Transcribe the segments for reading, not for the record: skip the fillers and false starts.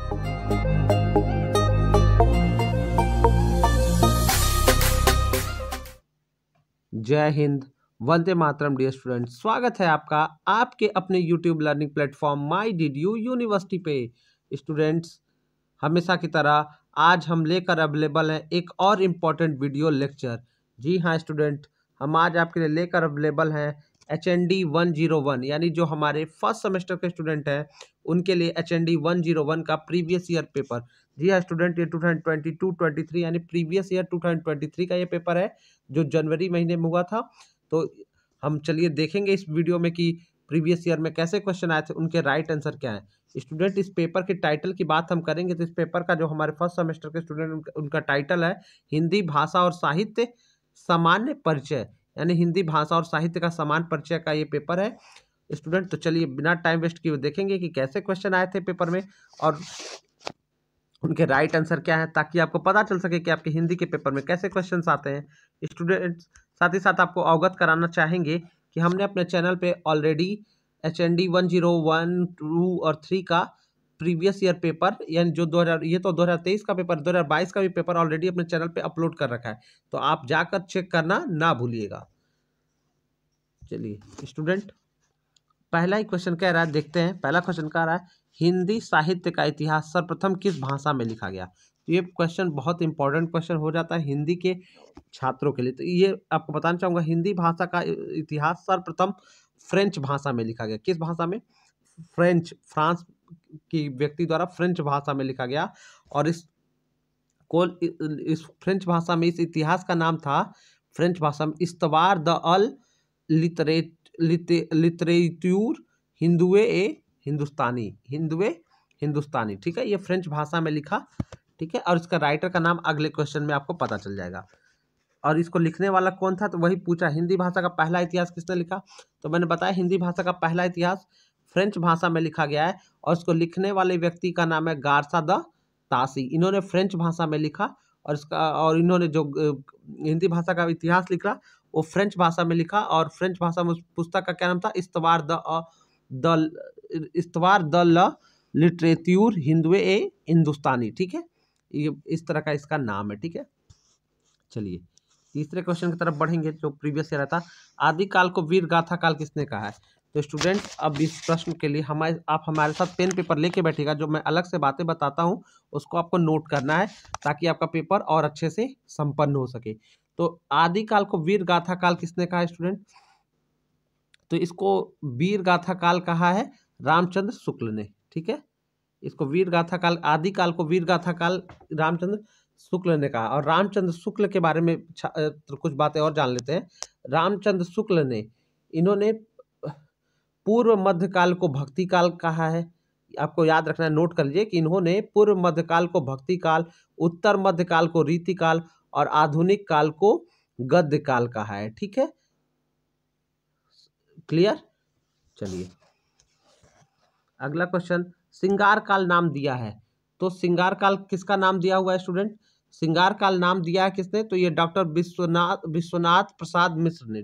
जय Hind, Vande Mataram. Dear student, स्वागत है आपका आपके अपने YouTube learning platform my did U university पे। स्टूडेंट्स, हमेशा की तरह आज हम लेकर अवेलेबल हैं एक और इम्पॉर्टेंट वीडियो लेक्चर। जी हाँ स्टूडेंट, हम आज आपके लिए लेकर अवेलेबल हैं HND 101, यानी जो हमारे फर्स्ट सेमेस्टर के स्टूडेंट हैं उनके लिए HND 101 का प्रीवियस ईयर पेपर। जी हाँ स्टूडेंट, ये 2022-23 यानी प्रीवियस ईयर 2023 का ये पेपर है जो जनवरी महीने में हुआ था। तो हम चलिए देखेंगे इस वीडियो में कि प्रीवियस ईयर में कैसे क्वेश्चन आए थे, उनके राइट आंसर क्या है। स्टूडेंट, इस पेपर के टाइटल की बात हम करेंगे तो इस पेपर का जो हमारे फर्स्ट सेमेस्टर के स्टूडेंट उनका टाइटल है हिंदी भाषा और साहित्य सामान्य परिचय, यानी हिंदी भाषा और साहित्य का समान परिचय का ये पेपर है स्टूडेंट। तो चलिए बिना टाइम वेस्ट किए देखेंगे कि कैसे क्वेश्चन आए थे पेपर में और उनके राइट आंसर क्या है, ताकि आपको पता चल सके कि आपके हिंदी के पेपर में कैसे क्वेश्चंस आते हैं। स्टूडेंट्स, साथ ही साथ आपको अवगत कराना चाहेंगे कि हमने अपने चैनल पे ऑलरेडी HND 101, 2 और 3 का प्रीवियस ईयर पेपर, यानी जो 2023 का पेपर, 2022 का भी पेपर ऑलरेडी अपने चैनल पे अपलोड कर रखा है, तो आप जाकर चेक करना ना भूलिएगा। चलिए स्टूडेंट, पहला ही क्वेश्चन कह रहा है, देखते हैं। पहला क्वेश्चन कह रहा है हिंदी साहित्य का इतिहास सर्वप्रथम किस भाषा में लिखा गया। तो ये क्वेश्चन बहुत इंपॉर्टेंट क्वेश्चन हो जाता है हिंदी के छात्रों के लिए। तो ये आपको बताना चाहूँगा, हिंदी भाषा का इतिहास सर्वप्रथम फ्रेंच भाषा में लिखा गया। किस भाषा में? फ्रांस की व्यक्ति द्वारा फ्रेंच भाषा में लिखा गया। और इस फ्रेंच भाषा में इस इतिहास का नाम था, फ्रेंच भाषा में, इस्तवार द अल लिटरेट्यूर हिंदुए हिंदुस्तानी। ठीक है, ये फ्रेंच भाषा में लिखा। ठीक है, और इसका राइटर का नाम अगले क्वेश्चन में आपको पता चल जाएगा। और इसको लिखने वाला कौन था, तो वही पूछा, हिंदी भाषा का पहला इतिहास किसने लिखा। तो मैंने बताया हिंदी भाषा का पहला इतिहास फ्रेंच भाषा में लिखा गया है और इसको लिखने वाले व्यक्ति का नाम है गार्सा द तासी। इन्होंने फ्रेंच भाषा में लिखा और इन्होंने जो हिंदी भाषा का इतिहास लिखा वो फ्रेंच भाषा में लिखा। और फ्रेंच भाषा में उस पुस्तक का क्या नाम था, इस्तवार द ल लिटरेट्यूर हिंदुए हिंदुस्तानी। ठीक है, ये इस तरह का इसका नाम है। ठीक है, चलिए तीसरे क्वेश्चन की तरफ बढ़ेंगे जो प्रीवियस ईयर था। आदिकाल को वीर गाथा काल किसने कहा है। तो स्टूडेंट, अब इस प्रश्न के लिए आप हमारे साथ पेन पेपर लेके बैठिएगा। जो मैं अलग से बातें बताता हूँ उसको आपको नोट करना है ताकि आपका पेपर और अच्छे से संपन्न हो सके। तो आदिकाल को वीर गाथा काल किसने कहा है स्टूडेंट। तो इसको वीर गाथा काल कहा है रामचंद्र शुक्ल ने। ठीक है, इसको वीर गाथा काल, आदिकाल को वीर गाथा काल रामचंद्र शुक्ल ने कहा। और रामचंद्र शुक्ल के बारे में कुछ बातें और जान लेते हैं। रामचंद्र शुक्ल ने, इन्होंने पूर्व मध्यकाल को भक्ति काल कहा है। आपको याद रखना है, नोट कर लीजिए कि इन्होंने पूर्व मध्यकाल को भक्ति काल, उत्तर मध्यकाल को रीति काल और आधुनिक काल को गद्य काल कहा है। ठीक है, क्लियर। चलिए अगला क्वेश्चन, सिंगार काल नाम दिया है। तो सिंगार काल किसका नाम दिया हुआ है स्टूडेंट। सिंगार काल नाम दिया है किसने, तो ये डॉक्टर विश्वनाथ प्रसाद मिश्र ने।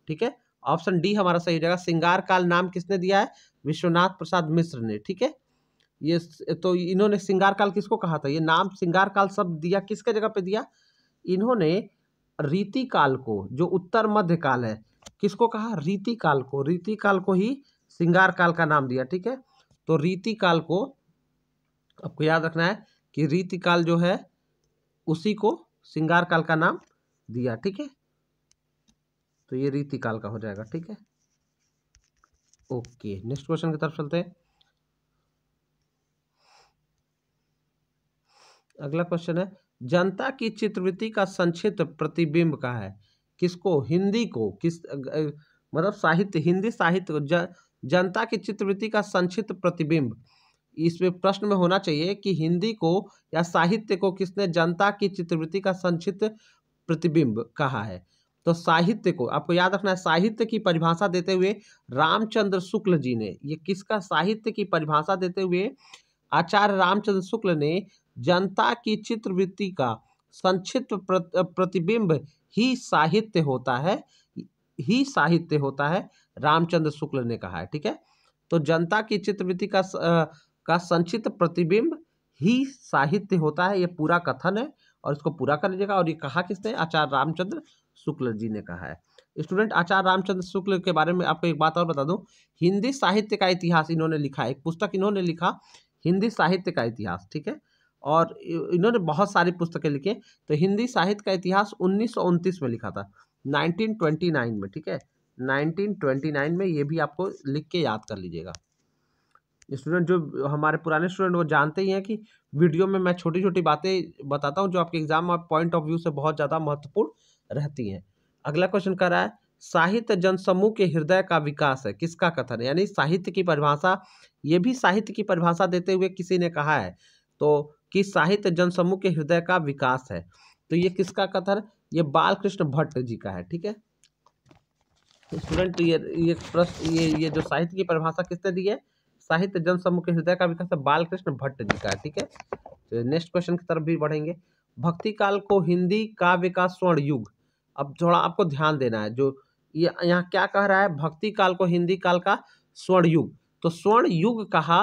ठीक है, ऑप्शन डी हमारा सही रहेगा। सिंगार काल नाम किसने दिया है, विश्वनाथ प्रसाद मिश्र ने। ठीक है, ये तो इन्होंने सिंगार काल किसको कहा था, ये नाम सिंगार काल शब्द दिया किसके जगह पे दिया, इन्होंने रीति काल को, जो उत्तर मध्य काल है, किसको कहा, रीति काल को ही सिंगार काल का नाम दिया। ठीक है, तो रीति काल को आपको याद रखना है कि रीति काल जो है उसी को सिंगार काल का नाम दिया। ठीक है, तो ये रीति काल का हो जाएगा। ठीक है, ओके, नेक्स्ट क्वेश्चन की तरफ चलते हैं। अगला क्वेश्चन है, जनता की चित्रवृत्ति का संक्षिप्त प्रतिबिंब कहा है। किसको, हिंदी को, मतलब साहित्य, हिंदी साहित्य, जनता की चित्रवृत्ति का संक्षिप्त प्रतिबिंब। इसमें प्रश्न में होना चाहिए कि हिंदी को या साहित्य को किसने जनता की चित्रवृत्ति का संक्षिप्त प्रतिबिंब कहा है। तो साहित्य को आपको याद रखना है, साहित्य की परिभाषा देते हुए रामचंद्र शुक्ल जी ने, ये किसका, साहित्य की परिभाषा देते हुए आचार्य रामचंद्र शुक्ल ने जनता की चित्रवृत्ति का संक्षिप्त प्रतिबिंब ही साहित्य होता है, रामचंद्र शुक्ल ने कहा है। ठीक है, तो जनता की चित्रवृत्ति का संक्षिप्त प्रतिबिंब ही साहित्य होता है, ये पूरा कथन है और इसको पूरा कर लीजिएगा। और ये कहा किसने? आचार्य रामचंद्र शुक्ल जी ने कहा है। स्टूडेंट, आचार्य रामचंद्र शुक्ल के बारे में आपको एक बात और बता दूं, हिंदी साहित्य का इतिहास इन्होंने लिखा है, एक पुस्तक इन्होंने लिखा, हिंदी साहित्य का इतिहास, ठीक है। और इन्होंने बहुत सारी पुस्तकें लिखी। तो हिंदी साहित्य का इतिहास 1929 में लिखा था, 1929 में, ठीक है, 1929 में। ये भी आपको लिख के याद कर लीजिएगा। स्टूडेंट, जो हमारे पुराने स्टूडेंट वो जानते ही हैं कि वीडियो में मैं छोटी छोटी बातें बताता हूं जो आपके एग्जाम और पॉइंट ऑफ व्यू से बहुत ज़्यादा महत्वपूर्ण रहती हैं। अगला क्वेश्चन कर रहा है, साहित्य जनसमूह के हृदय का विकास है, किसका कथन है? यानी साहित्य की परिभाषा, ये भी साहित्य की परिभाषा देते हुए किसी ने कहा है तो कि साहित्य जनसमूह के हृदय का विकास है। तो ये किसका कथन? ये बालकृष्ण भट्ट जी का है, ठीक है। स्टूडेंट, ये प्रश्न, ये जो साहित्य की परिभाषा किसने दी है? साहित्य जनसमूह के हृदय का विकास बालकृष्ण भट्ट जी का है, ठीक है। तो नेक्स्ट क्वेश्चन की तरफ भी बढ़ेंगे। भक्ति काल को हिंदी काव्य का स्वर्ण युग, अब थोड़ा आपको ध्यान देना है, जो ये यहाँ क्या कह रहा है, भक्ति काल को हिंदी काल का स्वर्ण युग, तो स्वर्ण युग कहा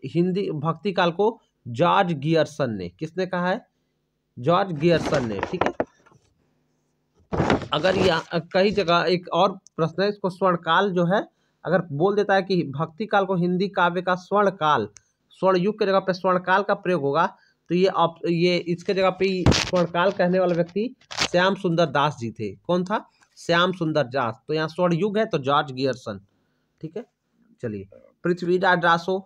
हिंदी भक्ति काल को जॉर्ज गियर्सन ने। किसने कहा है? जॉर्ज गियर्सन ने, ठीक है। अगर ये कई जगह एक और प्रश्न है, इसको स्वर्ण काल जो है, अगर बोल देता है कि भक्ति काल को हिंदी काव्य का स्वर्ण काल, स्वर्ण युग के जगह पे स्वर्ण काल का प्रयोग होगा, तो ये इसके जगह पे स्वर्ण काल कहने वाला व्यक्ति श्याम सुंदर दास जी थे। कौन था? श्याम सुंदर दास। तो यहाँ स्वर्ण युग है तो जॉर्ज गियर्सन, ठीक है। चलिए, पृथ्वीराज रासो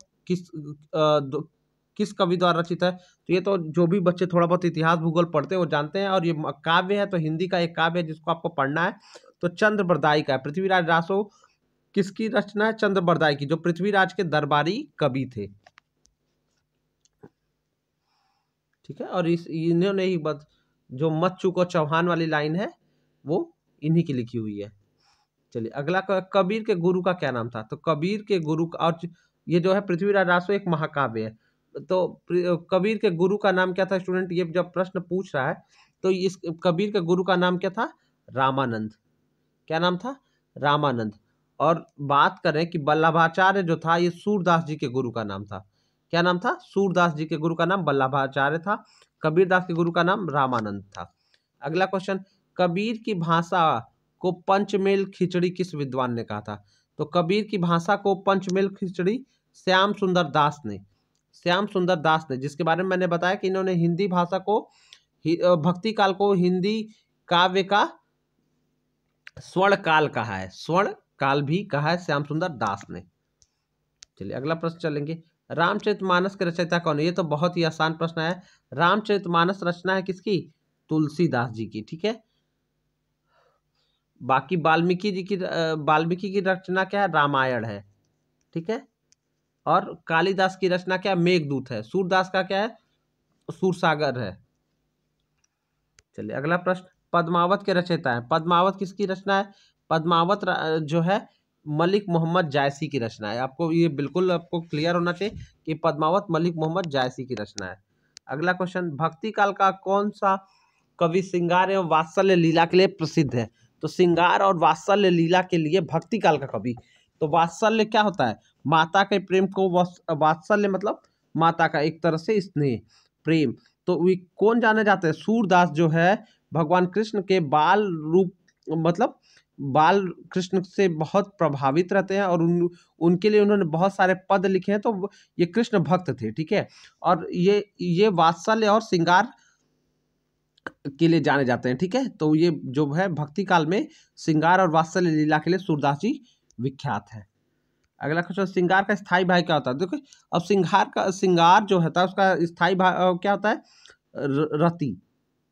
किस कवि द्वारा रचित है? तो ये तो जो भी बच्चे थोड़ा बहुत इतिहास भूगोल पढ़ते हैं वो जानते हैं। और ये काव्य है तो हिंदी का एक काव्य है जिसको आपको पढ़ना है, तो चंद्र बरदाई का है। पृथ्वीराज रासो किसकी रचना है? चंद्र बरदाई की, जो पृथ्वीराज के दरबारी कवि थे, ठीक है। और इन्होंने ही जो मत चूको चौहान वाली लाइन है वो इन्हीं की लिखी हुई है। चलिए, अगला कबीर के गुरु का क्या नाम था? तो कबीर के गुरु का, और ये जो है पृथ्वीराज रासो एक महाकाव्य है, तो कबीर के गुरु का नाम क्या था? स्टूडेंट, ये जब प्रश्न पूछ रहा है तो इस कबीर के गुरु का नाम क्या था? रामानंद। क्या नाम था? रामानंद। और बात करें कि वल्लभाचार्य जो था, ये सूरदास जी के गुरु का नाम था। क्या नाम था? सूरदास जी के गुरु का नाम वल्लभाचार्य था। कबीरदास के गुरु का नाम रामानंद था। अगला क्वेश्चन, कबीर की भाषा को पंचमेल खिचड़ी किस विद्वान ने कहा था? तो कबीर की भाषा को पंचमेल खिचड़ी श्याम सुंदर दास ने, श्याम सुंदर दास ने, जिसके बारे में मैंने बताया कि इन्होंने हिंदी भाषा को, भक्ति काल को हिंदी काव्य का स्वर्ण काल कहा है, स्वर्ण काल भी कहा है श्याम सुंदर दास ने। चलिए, अगला प्रश्न चलेंगे, रामचरितमानस के रचयिता कौन है? ये तो बहुत ही आसान प्रश्न है। रामचरितमानस रचना है किसकी? तुलसीदास जी की, ठीक है। बाकी वाल्मीकि की रचना क्या है? रामायण है, ठीक है। और कालिदास की रचना क्या? मेघदूत है। सूरदास का क्या है? सूरसागर है। चलिए, अगला प्रश्न, पद्मावत के रचयिता है। पद्मावत किसकी रचना है? पद्मावत जो है मलिक मोहम्मद जायसी की रचना है। आपको ये बिल्कुल आपको क्लियर होना चाहिए कि पद्मावत मलिक मोहम्मद जायसी की रचना है। अगला क्वेश्चन, भक्ति काल का कौन सा कवि श्रृंगार एवं वात्सल्य लीला के लिए प्रसिद्ध है? तो श्रृंगार और वात्सल्य लीला के लिए भक्ति काल का कवि, तो वात्सल्य क्या होता है? माता के प्रेम को वात्सल्य मतलब माता का एक तरह से स्नेह, प्रेम। तो वे कौन जाने जाते हैं? सूरदास जो है भगवान कृष्ण के बाल रूप, मतलब बाल कृष्ण से बहुत प्रभावित रहते हैं और उनके लिए उन्होंने बहुत सारे पद लिखे हैं, तो ये कृष्ण भक्त थे, ठीक है। और ये वात्सल्य और श्रृंगार के लिए जाने जाते हैं, ठीक है। तो ये जो है भक्ति काल में श्रृंगार और वात्सल्य लीला के लिए सूरदास जी विख्यात है। अगला क्वेश्चन, श्रृंगार का स्थायी भाव क्या होता है? देखो, अब श्रृंगार जो होता है उसका स्थायी भाव क्या होता है? रति।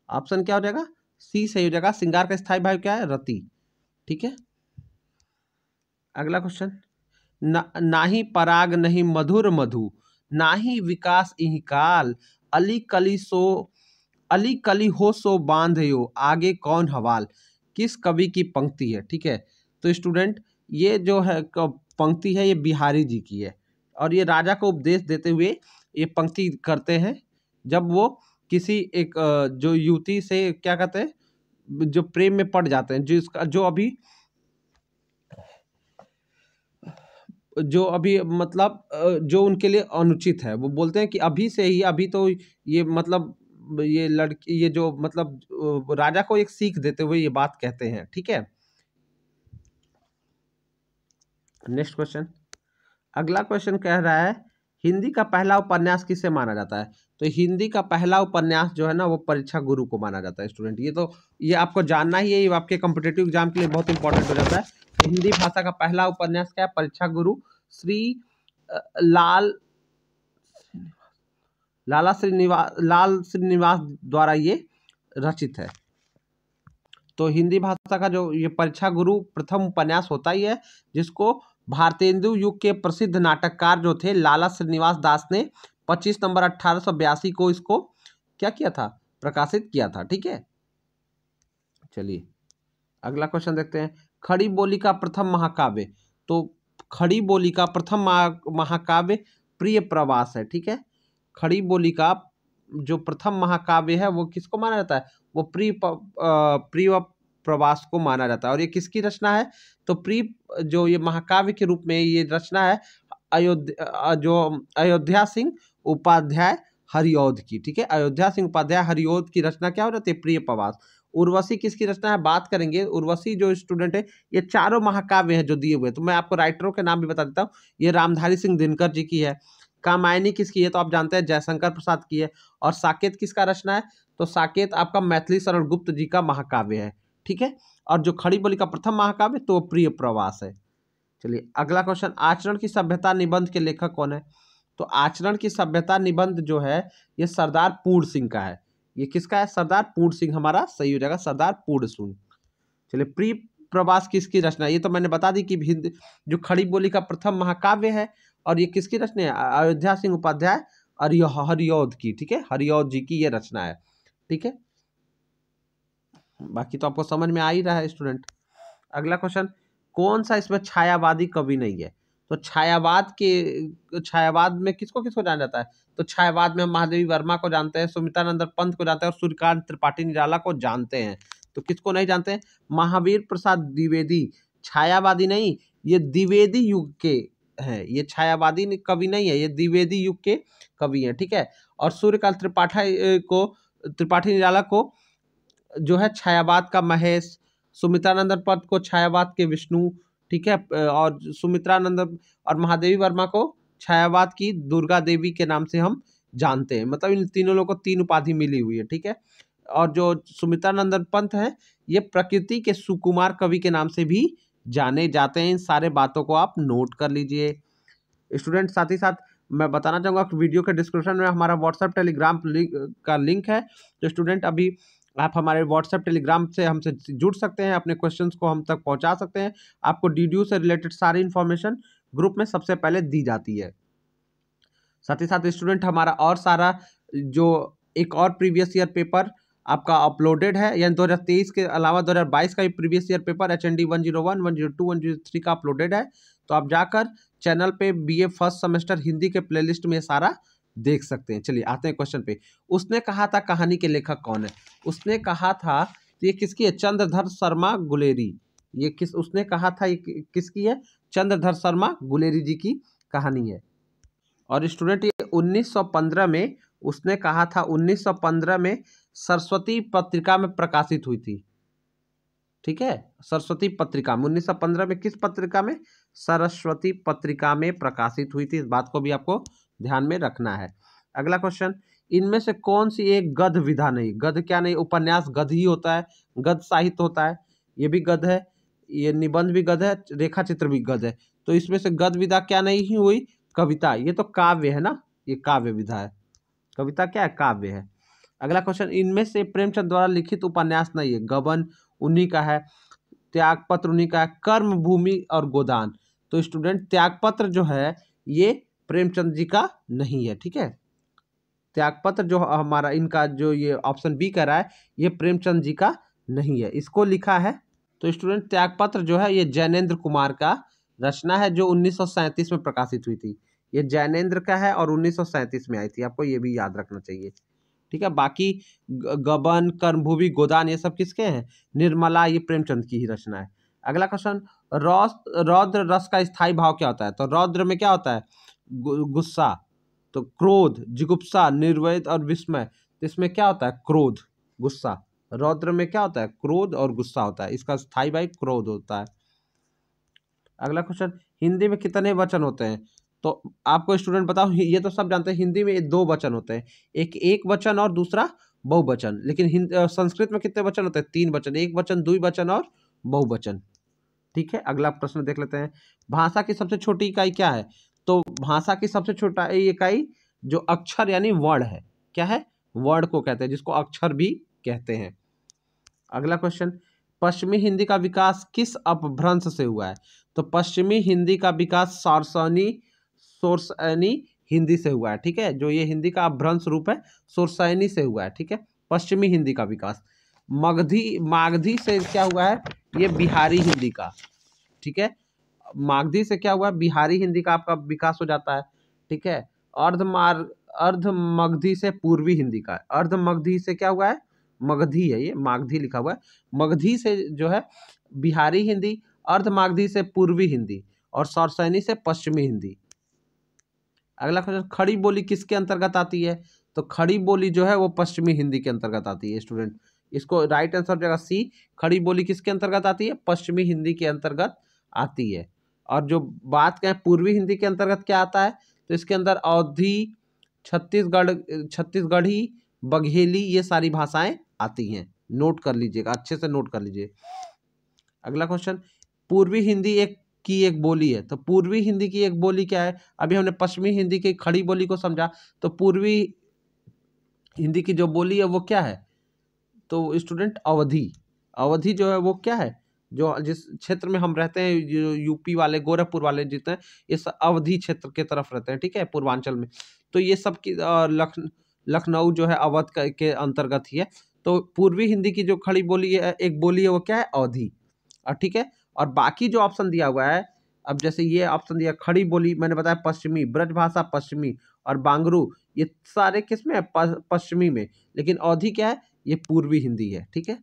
ऑप्शन क्या हो जाएगा? सी सही हो जाएगा। श्रृंगार का स्थायी भाव क्या है? रति, ठीक है। अगला क्वेश्चन, नाही पराग नहीं मधुर मधु, नाही विकास इहि काल, अली कली हो सो बांधयो, आगे कौन हवाल। किस कवि की पंक्ति है? ठीक है। तो स्टूडेंट, ये जो है पंक्ति है ये बिहारी जी की है, और ये राजा को उपदेश देते हुए ये पंक्ति करते हैं जब वो किसी एक जो युवती से क्या कहते हैं, जो प्रेम में पड़ जाते हैं, जो अभी जो अभी मतलब जो उनके लिए अनुचित है, वो बोलते हैं कि अभी से ही, अभी तो ये मतलब ये लड़की, ये जो मतलब राजा को एक सीख देते हुए ये बात कहते हैं। ठीक है, नेक्स्ट क्वेश्चन। अगला क्वेश्चन कह रहा है हिंदी का पहला उपन्यास किसे माना जाता है? तो हिंदी का पहला उपन्यास जो है ना, वो परीक्षा गुरु को माना जाता है स्टूडेंट। ये तो ये आपको जानना ही है, ये आपके कॉम्पिटेटिव एग्जाम के लिए बहुत इंपॉर्टेंट हो जाता है। हिंदी भाषा का पहला उपन्यास क्या है? परीक्षा गुरु, श्री लाल लाल श्रीनिवास द्वारा ये रचित है। तो हिंदी भाषा का जो ये परीक्षा गुरु प्रथम उपन्यास होता ही है, जिसको भारतेंदु युग के प्रसिद्ध नाटककार जो थे लाला श्रीनिवास दास ने 25 नवंबर 1882 को इसको क्या किया था? प्रकाशित किया था। ठीक है, चलिए अगला क्वेश्चन देखते हैं। खड़ी बोली का प्रथम महाकाव्य, तो खड़ी बोली का प्रथम महाकाव्य प्रिय प्रवास है। ठीक है, खड़ी बोली का जो प्रथम महाकाव्य है वो किसको माना जाता है? वो प्रिय प्रवास को माना जाता है। और ये किसकी रचना है? तो प्रिय जो ये महाकाव्य के रूप में ये रचना है अयोध्या सिंह उपाध्याय हरिऔध की। ठीक है, अयोध्या सिंह उपाध्याय हरिऔध की रचना क्या हो जाती है? प्रिय प्रवास। उर्वशी किसकी रचना है? बात करेंगे उर्वशी जो स्टूडेंट है, ये चारों महाकाव्य हैं जो दिए हुए, तो मैं आपको राइटरों के नाम भी बता देता हूँ। ये रामधारी सिंह दिनकर जी की है। कामायनी किसकी है? तो आप जानते हैं जयशंकर प्रसाद की है। और साकेत किसका रचना है? तो साकेत आपका मैथिली शरण गुप्त जी का महाकाव्य है। ठीक है, और जो खड़ी बोली का प्रथम महाकाव्य तो प्रिय प्रवास है। चलिए अगला क्वेश्चन। आचरण की सभ्यता निबंध के लेखक कौन है? तो आचरण की सभ्यता निबंध जो है ये सरदार पूर्ण सिंह का है। ये किसका है? सरदार पूर्ण सिंह, हमारा सही हो जाएगा सरदार पूर्ण सिंह। चलिए प्रिय प्रवास किसकी रचना है? ये तो मैंने बता दी कि हिंद जो खड़ी बोली का प्रथम महाकाव्य है। और ये किसकी रचना है? अयोध्या सिंह उपाध्याय और हरिऔध की। ठीक है, हरिऔध जी की ये रचना है। ठीक है, बाकी तो आपको समझ में आ ही रहा है स्टूडेंट। अगला क्वेश्चन। कौन सा इसमें छायावादी कवि नहीं है? तो छायावाद में किसको किसको जाना जाता है? तो छायावाद में हम महादेवी वर्मा को जानते हैं, सुमित्रानंद पंत को जानते हैं और सूर्यकांत त्रिपाठी निराला को जानते हैं। तो किसको नहीं जानते हैं? महावीर प्रसाद द्विवेदी छायावादी नहीं, ये द्विवेदी युग के हैं। ये छायावादी कवि नहीं है, ये द्विवेदी युग के कवि हैं। ठीक है, और सूर्यकांत त्रिपाठी निराला को जो है छायावाद का महेश, सुमित्रानंद पंत को छायावाद के विष्णु। ठीक है, और सुमित्रानंद और महादेवी वर्मा को छायावाद की दुर्गा देवी के नाम से हम जानते हैं। मतलब इन तीनों लोगों को 3 उपाधि मिली हुई है। ठीक है, और जो सुमित्रानंद पंत है ये प्रकृति के सुकुमार कवि के नाम से भी जाने जाते हैं। इन सारे बातों को आप नोट कर लीजिए स्टूडेंट। साथ ही साथ मैं बताना चाहूँगा कि वीडियो के डिस्क्रिप्शन में हमारा व्हाट्सएप टेलीग्राम का लिंक है। तो स्टूडेंट अभी आप हमारे व्हाट्सएप टेलीग्राम से हमसे जुड़ सकते हैं, अपने क्वेश्चंस को हम तक पहुंचा सकते हैं। आपको डीडीयू से रिलेटेड सारी इन्फॉर्मेशन ग्रुप में सबसे पहले दी जाती है। साथ ही साथ स्टूडेंट हमारा और सारा जो एक और प्रीवियस ईयर पेपर आपका अपलोडेड है, यानी 2023 के अलावा 2022 का भी प्रीवियस ईयर पेपर HND 101, 102, 103 का अपलोडेड है। तो आप जाकर चैनल पे BA फर्स्ट सेमेस्टर हिंदी के प्लेलिस्ट में सारा देख सकते हैं। चलिए आते हैं क्वेश्चन पे। उसने कहा था कहानी के लेखक कौन है? उसने कहा था, तो ये किसकी है? चंद्रधर शर्मा गुलेरी। ये उसने कहा था, ये किसकी है? चंद्रधर शर्मा गुलेरी जी की कहानी है। और स्टूडेंट ये 1915 में उसने कहा था, 1915 में सरस्वती पत्रिका में प्रकाशित हुई थी। ठीक है, सरस्वती पत्रिका में 1915 में किस पत्रिका में? सरस्वती पत्रिका में प्रकाशित हुई थी। इस बात को भी आपको ध्यान में रखना है। अगला क्वेश्चन। इनमें से कौन सी एक गद्य विधा नहीं? गद्य क्या नहीं? उपन्यास गद्य ही होता है, गद्य साहित्य होता है, ये भी गद्य है, ये निबंध भी गद्य है, रेखा चित्र भी गद्य है। तो इसमें से गद्य विधा क्या नहीं ही हुई? कविता। ये तो काव्य है ना, ये काव्य विधा है। कविता क्या है? काव्य है। अगला क्वेश्चन। इनमें से प्रेमचंद द्वारा लिखित उपन्यास नहीं है? गबन उन्हीं का है, त्यागपत्र उन्हीं का है, कर्म भूमि और गोदान। तो स्टूडेंट त्यागपत्र जो है ये प्रेमचंद जी का नहीं है। ठीक है, त्यागपत्र जो हमारा इनका जो ये ऑप्शन बी कह रहा है ये प्रेमचंद जी का नहीं है, इसको लिखा है। तो स्टूडेंट त्यागपत्र जो है ये जैनेन्द्र कुमार का रचना है, जो 1937 में प्रकाशित हुई थी। ये जैनेन्द्र का है और 1937 में आई थी, आपको ये भी याद रखना चाहिए। ठीक है, बाकी गबन, कर्मभूमि, गोदान ये सब किसके हैं? निर्मला, ये प्रेमचंद की ही रचना है। अगला क्वेश्चन। रौद्र रस का स्थायी भाव क्या होता है? तो रौद्र में क्या होता है? गुस्सा। तो क्रोध, जिगुप्सा, निर्वेद और विस्मय, तो इसमें क्या होता है? क्रोध, गुस्सा। रौद्र में क्या होता है? क्रोध और गुस्सा होता है, इसका स्थायी भाव क्रोध होता है। अगला क्वेश्चन, हिंदी में कितने वचन होते हैं? तो आपको स्टूडेंट बताओ, ये तो सब जानते हैं हिंदी में 2 वचन होते हैं, एक वचन और दूसरा बहुवचन। लेकिन संस्कृत में कितने वचन होते हैं? 3 वचन, एक वचन, द्विवचन और बहुवचन। ठीक है, अगला प्रश्न देख लेते हैं। भाषा की सबसे छोटी इकाई क्या है? तो भाषा की सबसे छोटा इकाई जो अक्षर यानी वर्ण है, क्या है? वर्ण को कहते हैं, जिसको अक्षर भी कहते हैं। अगला क्वेश्चन, पश्चिमी हिंदी का विकास किस अपभ्रंश से हुआ है? तो पश्चिमी हिंदी का विकास सोरसैनी हिंदी से हुआ है। ठीक है, जो ये हिंदी का अपभ्रंश रूप है, सोरसैनी से हुआ है। ठीक है, पश्चिमी हिंदी का विकास। मागधी से क्या हुआ है? ये बिहारी हिंदी का। ठीक है, मागधी से क्या हुआ? बिहारी हिंदी का आपका विकास हो जाता है। ठीक है, अर्ध मगधी से पूर्वी हिंदी का। अर्ध मगधी से क्या हुआ है? मगधी है, ये मागधी लिखा हुआ है। मगधी से जो है बिहारी हिंदी, अर्ध मागधी से पूर्वी हिंदी और सौरसैनी से पश्चिमी हिंदी। अगला क्वेश्चन, खड़ी बोली किसके अंतर्गत आती है? तो खड़ी बोली जो है वो पश्चिमी हिंदी के अंतर्गत आती है स्टूडेंट। इसको राइट आंसर हो जाएगा सी। खड़ी बोली किसके अंतर्गत आती है? पश्चिमी हिंदी के अंतर्गत आती है। और जो बात करें पूर्वी हिंदी के अंतर्गत क्या आता है, तो इसके अंदर अवधी, छत्तीसगढ़ी, बघेली, ये सारी भाषाएं आती हैं। नोट कर लीजिएगा, अच्छे से नोट कर लीजिए। अगला क्वेश्चन, पूर्वी हिंदी एक बोली है। तो पूर्वी हिंदी की एक बोली क्या है? अभी हमने पश्चिमी हिंदी की खड़ी बोली को समझा, तो पूर्वी हिंदी की जो बोली है वो क्या है? तो स्टूडेंट अवधी। अवधी जो है वो क्या है? जो जिस क्षेत्र में हम रहते हैं, जो यूपी वाले, गोरखपुर वाले जितने, इस अवधी क्षेत्र के तरफ रहते हैं। ठीक है, पूर्वांचल में। तो ये सब की लखनऊ जो है अवध के अंतर्गत ही है। तो पूर्वी हिंदी की जो खड़ी बोली है, एक बोली है, वो क्या है? अवधी। और ठीक है, और बाकी जो ऑप्शन दिया हुआ है, अब जैसे ये ऑप्शन दिया खड़ी बोली, मैंने बताया पश्चिमी, ब्रजभाषा पश्चिमी और बांगरू, ये सारे किस में है? पश्चिमी में। लेकिन अवधी क्या है? ये पूर्वी हिंदी है। ठीक है,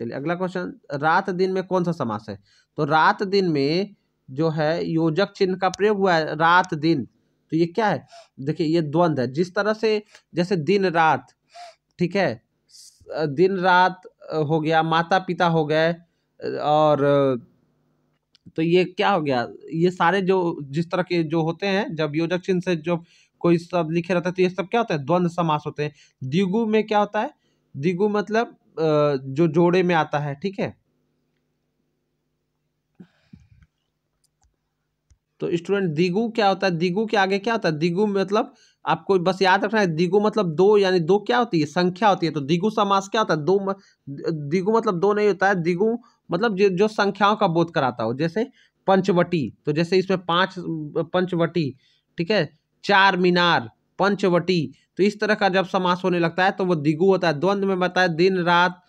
चलिए अगला क्वेश्चन, रात दिन में कौन सा समास है? तो रात दिन में जो है योजक चिन्ह का प्रयोग हुआ है, रात दिन। तो ये क्या है? देखिए, ये द्वंद्व है। जिस तरह से जैसे दिन रात, ठीक है, दिन रात हो गया, माता पिता हो गए, और तो ये क्या हो गया? ये सारे जो जिस तरह के जो होते हैं, जब योजक चिन्ह से जो कोई शब्द लिखे रहते हैं, तो ये सब क्या होता है? द्वंद्व समास होते हैं। द्विगु में क्या होता है? द्विगु मतलब जो जोड़े में आता है। ठीक है, तो स्टूडेंट द्विगु क्या होता है? द्विगु के आगे क्या होता है? द्विगु मतलब आपको बस याद रखना है, द्विगु मतलब 2, यानी 2 क्या होती है? संख्या होती है। तो द्विगु समास क्या होता है? द्विगु मतलब 2 नहीं होता है। द्विगु मतलब जो संख्याओं का बोध कराता हो। जैसे पंचवटी, तो जैसे इसमें 5 पंचवटी, ठीक है, 4 मीनार, पंचवटी, तो इस तरह का जब समास होने लगता है तो वो द्विगु होता है। द्वंद्व में बताया दिन रात,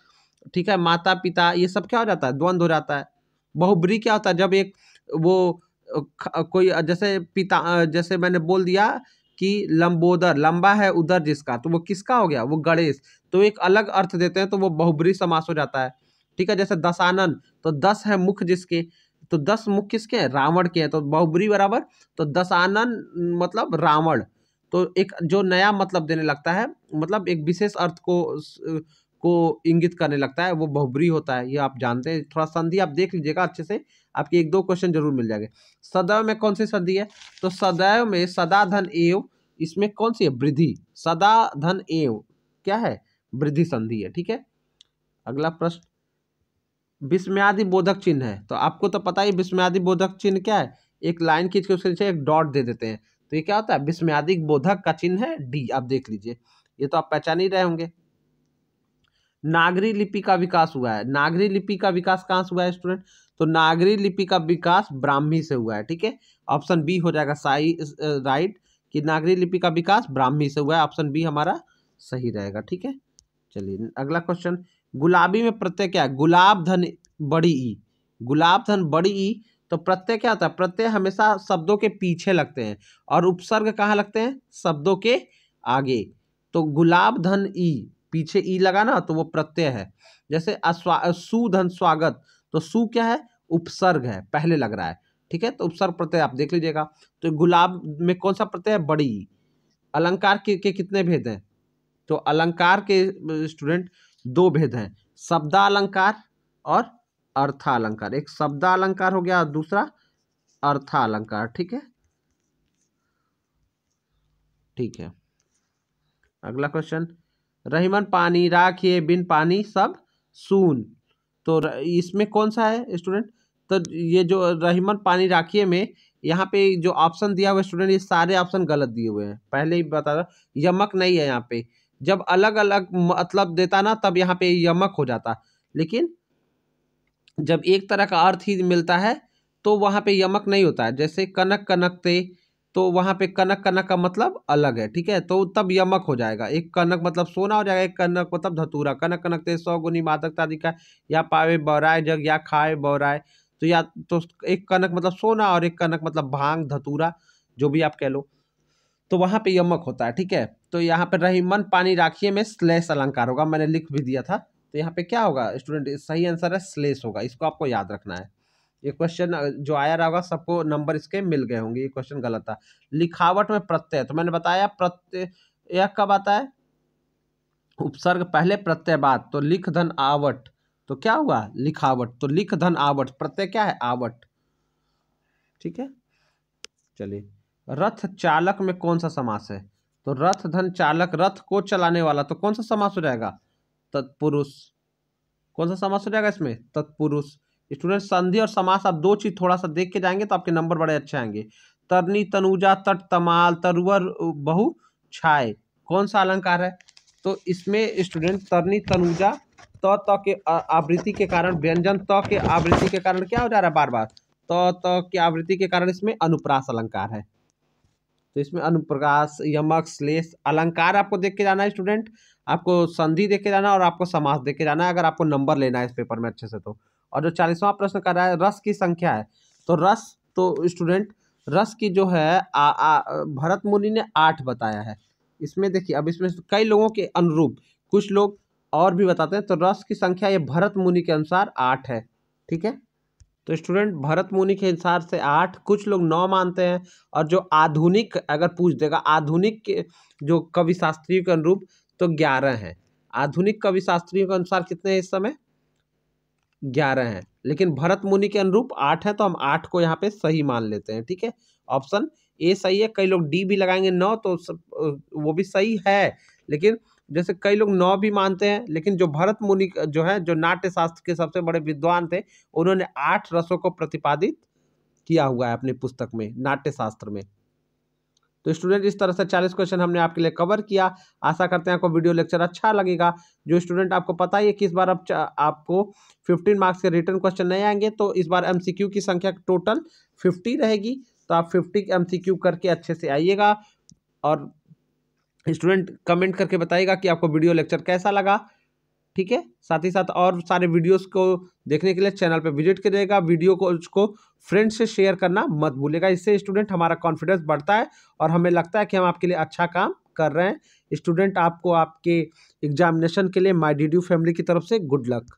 ठीक है, माता पिता, ये सब क्या हो जाता है? द्वंद्व हो जाता है। बहुब्री क्या होता है? जब एक वो कोई जैसे पिता, जैसे मैंने बोल दिया कि लंबोदर, लंबा है उदर जिसका, तो वो किसका हो गया? वो गणेश। तो एक अलग अर्थ देते हैं, तो वो बहुब्री समास हो जाता है। ठीक है, जैसे दशानन, तो 10 है मुख जिसके, तो 10 मुख किसके हैं? रावण के हैं। तो बहुब्री बराबर, तो दशानन मतलब रावण। तो एक जो नया मतलब देने लगता है, मतलब एक विशेष अर्थ को इंगित करने लगता है, वो बहुब्री होता है। ये आप जानते हैं। थोड़ा संधि आप देख लीजिएगा अच्छे से, आपके 1-2 क्वेश्चन जरूर मिल जाएंगे। सदैव में कौन सी संधि है? तो सदैव में सदा धन एव, इसमें कौन सी है? वृद्धि। सदा धन एव क्या है? वृद्धि संधि है। ठीक है, अगला प्रश्न, विस्मयादि बोधक चिन्ह है। तो आपको तो पता ही विस्मयादि बोधक चिन्ह क्या है? एक लाइन खींच के उसके नीचे एक डॉट दे देते हैं, तो ये क्या होता है? विस्मयादि बोधक का चिन्ह है डी। आप देख लीजिए, ये तो आप पहचान ही रहे होंगे। नागरी लिपि का विकास हुआ है। नागरी लिपि का विकास कहाँ से हुआ है स्टूडेंट? तो नागरी लिपि का विकास ब्राह्मी से हुआ है। ठीक है, ऑप्शन बी हो जाएगा सही, राइट, कि नागरी लिपि का विकास ब्राह्मी से हुआ है। ऑप्शन बी हमारा सही रहेगा। ठीक है, चलिए अगला क्वेश्चन, गुलाबी में प्रत्यय क्या है? गुलाब धन बड़ी ई, गुलाब धन बड़ी ई, तो प्रत्यय क्या होता है? प्रत्यय हमेशा शब्दों के पीछे लगते हैं, और उपसर्ग कहाँ लगते हैं? शब्दों के आगे। तो गुलाब धन ई, पीछे ई लगा ना, तो वो प्रत्यय है। जैसे सुधन स्वागत, तो सु क्या है? उपसर्ग है, पहले लग रहा है, ठीक है। तो उपसर्ग प्रत्यय आप देख लीजिएगा। तो गुलाब में कौन सा प्रत्यय है? बड़ी। अलंकार के कितने भेद हैं? तो अलंकार के स्टूडेंट दो भेद हैं, शब्दालंकार और अर्थालंकार। एक शब्दालंकार हो गया, दूसरा अर्थालंकार, ठीक है। ठीक है, अगला क्वेश्चन, रहीमन पानी राखिए बिन पानी सब सून। तो इसमें कौन सा है स्टूडेंट? तो ये जो रहीमन पानी राखिए में यहाँ पे जो ऑप्शन दिया हुआ स्टूडेंट, ये सारे ऑप्शन गलत दिए हुए हैं, पहले ही बता रहा, यमक नहीं है यहाँ पे। जब अलग अलग मतलब देता ना तब यहाँ पे यमक हो जाता, लेकिन जब एक तरह का अर्थ ही मिलता है तो वहाँ पे यमक नहीं होता है। जैसे कनक कनकते, तो वहाँ पे कनक कनक का मतलब अलग है, ठीक है, तो तब यमक हो जाएगा। एक कनक मतलब सोना हो जाएगा, एक कनक मतलब धतूरा। कनक कनकते 100 गुनी मादकता दिखा, या पावे बौराए जग, या खाए बौराए। तो या तो एक कनक मतलब सोना और एक कनक मतलब भांग धतूरा, जो भी आप कह लो, तो वहाँ पे यमक होता है, ठीक है। तो यहाँ पे रहीमन पानी राखिए में श्लेष अलंकार होगा, मैंने लिख भी दिया था। तो यहाँ पे क्या होगा स्टूडेंट? सही आंसर है श्लेष होगा, इसको आपको याद रखना है। ये क्वेश्चन जो आया रहेगा सबको नंबर इसके मिल गए होंगे, ये क्वेश्चन गलत था। लिखावट में प्रत्यय, तो मैंने बताया प्रत्यय यह कब आता है? उपसर्ग पहले प्रत्यय बाद। तो लिख धन आवट, तो क्या हुआ? लिखावट। तो लिख धन आवट, प्रत्यय क्या है? आवट, ठीक है। चलिए, रथ चालक में कौन सा समास है? तो रथ धन चालक, रथ को चलाने वाला, तो कौन सा समास हो जाएगा? तत्पुरुष। कौन सा समास हो जाएगा इसमें? तत्पुरुष। स्टूडेंट संधि और समास आप दो चीज थोड़ा सा देख के जाएंगे तो आपके नंबर बड़े अच्छे आएंगे। तरनी तनुजा तट तमाल तरुवर बहु छाए, कौन सा अलंकार है? तो इसमें स्टूडेंट तरनी तनुजा त के आवृत्ति के कारण, व्यंजन त के आवृत्ति के कारण क्या हो जा रहा है बार बार? त की आवृत्ति के कारण इसमें अनुप्रास अलंकार है। तो इसमें अनुप्रास, यमक, श्लेष अलंकार आपको देख के जाना है स्टूडेंट, आपको संधि देख के जाना है और आपको समास देख के जाना है, अगर आपको नंबर लेना है इस पेपर में अच्छे से तो। और जो 40वां प्रश्न कर रहा है रस की संख्या है, तो रस, तो स्टूडेंट रस की जो है भरत मुनि ने 8 बताया है। इसमें देखिए, अब इसमें कई लोगों के अनुरूप कुछ लोग और भी बताते हैं, तो रस की संख्या ये भरत मुनि के अनुसार 8 है, ठीक है। तो स्टूडेंट भरत मुनि के हिसाब से 8, कुछ लोग 9 मानते हैं। और जो आधुनिक अगर पूछ देगा, आधुनिक के जो कवि शास्त्रियों के अनुरूप, तो 11 हैं। आधुनिक कवि शास्त्रियों के अनुसार कितने हैं इस समय? 11 हैं, लेकिन भरत मुनि के अनुरूप 8 है, तो हम 8 को यहाँ पे सही मान लेते हैं, ठीक है। ऑप्शन ए सही है, कई लोग डी भी लगाएंगे 9, तो वो भी सही है, लेकिन जैसे कई लोग 9 भी मानते हैं, लेकिन जो भरत मुनि जो है, जो नाट्य शास्त्र के सबसे बड़े विद्वान थे, उन्होंने 8 रसों को प्रतिपादित किया हुआ है अपनी पुस्तक में, नाट्य शास्त्र में। तो स्टूडेंट इस तरह से 40 क्वेश्चन हमने आपके लिए कवर किया। आशा करते हैं आपको वीडियो लेक्चर अच्छा लगेगा। जो स्टूडेंट आपको पता ही है कि इस बार अब आपको 15 मार्क्स के रिटर्न क्वेश्चन नहीं आएंगे, तो इस बार एमसीक्यू की संख्या टोटल 50 रहेगी, तो आप 50 एमसीक्यू करके अच्छे से आइएगा। और स्टूडेंट कमेंट करके बताइएगा कि आपको वीडियो लेक्चर कैसा लगा, ठीक है। साथ ही साथ और सारे वीडियोस को देखने के लिए चैनल पे विजिट करिएगा। वीडियो को उसको फ्रेंड्स से शेयर करना मत भूलिएगा, इससे स्टूडेंट हमारा कॉन्फिडेंस बढ़ता है और हमें लगता है कि हम आपके लिए अच्छा काम कर रहे हैं। स्टूडेंट आपको आपके एग्जामिनेशन के लिए माय डीडीयू फैमिली की तरफ से गुड लक।